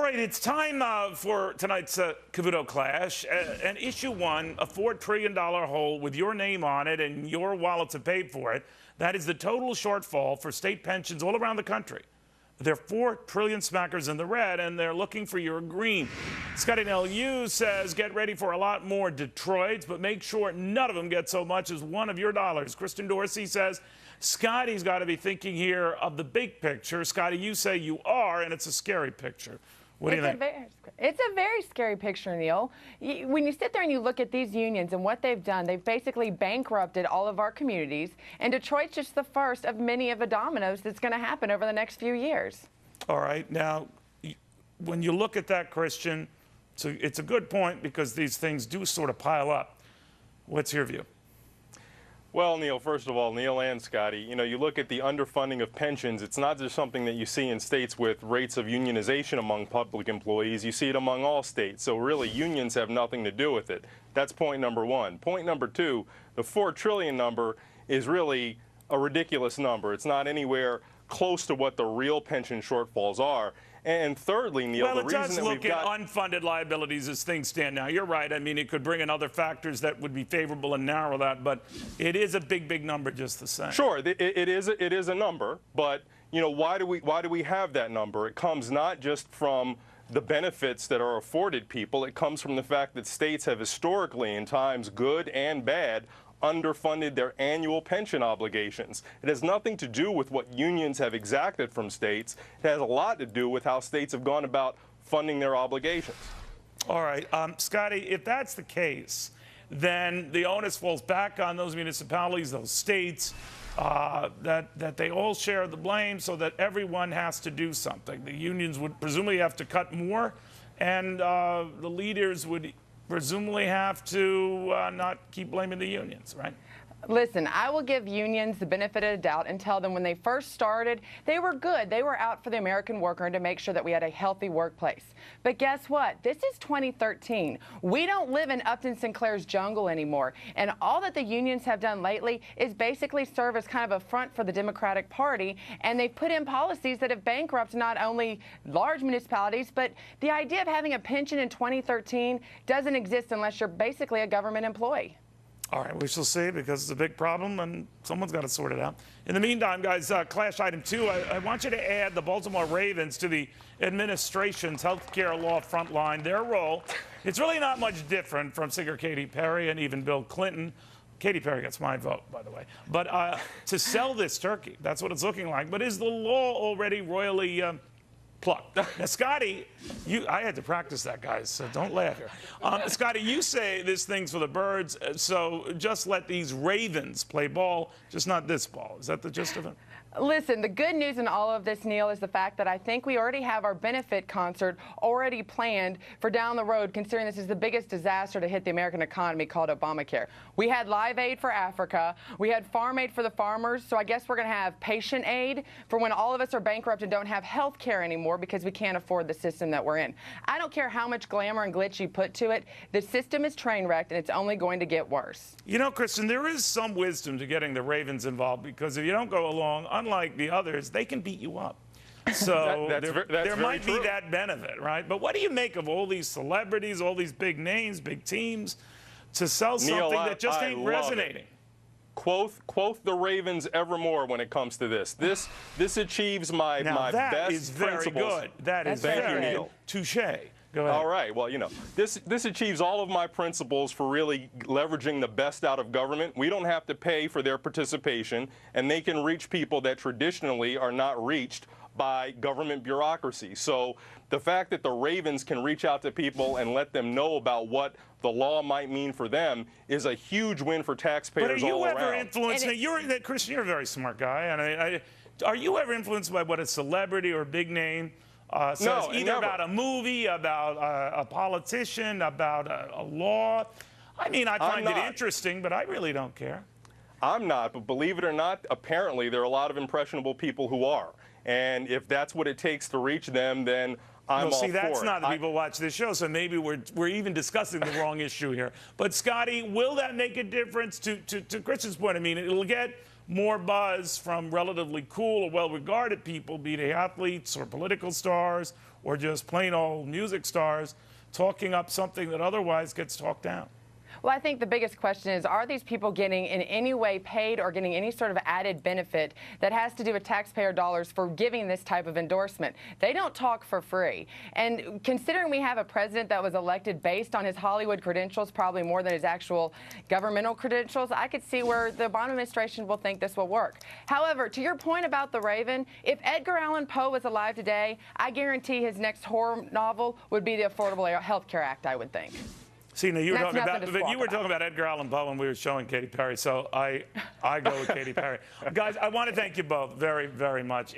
right, it's time for tonight's Cavuto Clash. And issue one, a $4 trillion hole with your name on it and your wallet to pay for it. That is the total shortfall for state pensions all around the country. They're 4 trillion smackers in the red, and they're looking for your green. Scottie Hughes says, get ready for a lot more Detroits, but make sure none of them get so much as one of your dollars. Kristen Dorsey says, Scottie's got to be thinking here of the big picture. Scottie, you say you are, and it's a scary picture. What do you think? It's a very scary picture, Neil. When you sit there and you look at these unions and what they've done, they've basically bankrupted all of our communities, and Detroit's just the first of many of the dominoes that's going to happen over the next few years. All right. Now, when you look at that, Christian, so it's a good point because these things do sort of pile up. What's your view? Well, Neil, first of all, Neil and Scottie, you look at the underfunding of pensions. It's not just something that you see in states with rates of unionization among public employees. You see it among all states. So really, unions have nothing to do with it. That's point number one. Point number two, the $4 trillion number is really a ridiculous number. It's not anywhere close to what the real pension shortfalls are. And thirdly, Neil, well, the reason that we've got... Well, it does look at unfunded liabilities as things stand now. You're right. I mean, it could bring in other factors that would be favorable and narrow that, but it is a big, big number just the same. Sure, it is a number, but, why do we have that number? It comes not just from the benefits that are afforded people. It comes from the fact that states have historically, in times good and bad, underfunded their annual pension obligations. It has nothing to do with what unions have exacted from states. It has a lot to do with how states have gone about funding their obligations. All right. Scottie, if that's the case, then the onus falls back on those municipalities, those states, that they all share the blame so that everyone has to do something. The unions would presumably have to cut more, and the leaders would presumably have to not keep blaming the unions, right? Listen, I will give unions the benefit of the doubt and tell them when they first started, they were good. They were out for the American worker and to make sure that we had a healthy workplace. But guess what? This is 2013. We don't live in Upton Sinclair's jungle anymore. And all that the unions have done lately is basically serve as kind of a front for the Democratic Party. And they've put in policies that have bankrupted not only large municipalities, but the idea of having a pension in 2013 doesn't exist unless you're basically a government employee. All right, we shall see, because it's a big problem and someone's got to sort it out. In the meantime, guys, clash item two, I want you to add the Baltimore Ravens to the administration's health care law front line. Their role, it's really not much different from Singer Katy Perry and even Bill Clinton. Katy Perry gets my vote, by the way. But to sell this turkey, that's what it's looking like. But is the law already royally plucked? Now, Scottie, I had to practice that, guys, so don't laugh here. Scottie, you say this thing's for the birds, so just let these Ravens play ball, just not this ball. Is that the gist of it? Listen, the good news in all of this, Neil, is the fact that I think we already have our benefit concert already planned for down the road, considering this is the biggest disaster to hit the American economy called Obamacare. We had Live Aid for Africa. We had Farm Aid for the farmers. So I guess we're going to have patient aid for when all of us are bankrupt and don't have health care anymore because we can't afford the system that we're in. I don't care how much glamour and glitz you put to it. The system is train wrecked, and it's only going to get worse. You know, Kristen, there is some wisdom to getting the Ravens involved, because if you don't go along, unlike the others, they can beat you up. So there might be that benefit, right? But what do you make of all these celebrities, all these big names, big teams, to sell something that just ain't resonating? Quoth the Ravens evermore when it comes to this. This achieves my now, best that is very principles. good. That is very good. Touché. Go ahead. All right. Well, this achieves all of my principles for really leveraging the best out of government. We don't have to pay for their participation, and they can reach people that traditionally are not reached by government bureaucracy. So the fact that the Ravens can reach out to people and let them know about what the law might mean for them is a huge win for taxpayers all around. But are you ever influenced? Christian, you're a very smart guy. And are you ever influenced by what a celebrity or big name says, no, either never. about a movie, about a politician, about a law? I mean, I find it interesting, but I really don't care. I'm not, but believe it or not, apparently there are a lot of impressionable people who are. And if that's what it takes to reach them, then I'm all for it. See, that's not the people who watch this show, so maybe we're even discussing the wrong issue here. But, Scottie, will that make a difference? To Christian's point, I mean, it'll get more buzz from relatively cool or well-regarded people, be they athletes or political stars or just plain old music stars, talking up something that otherwise gets talked down. Well, I think the biggest question is, are these people getting in any way paid or getting any sort of added benefit that has to do with taxpayer dollars for giving this type of endorsement? They don't talk for free. And considering we have a president that was elected based on his Hollywood credentials, probably more than his actual governmental credentials, I could see where the Obama administration will think this will work. However, to your point about the Raven, if Edgar Allan Poe was alive today, I guarantee his next horror novel would be the Affordable Health Care Act, I would think. See, now you were talking about, but you were talking about Edgar Allan Poe when we were showing Katy Perry, so I go with Katy Perry. Guys, I want to thank you both very, very much.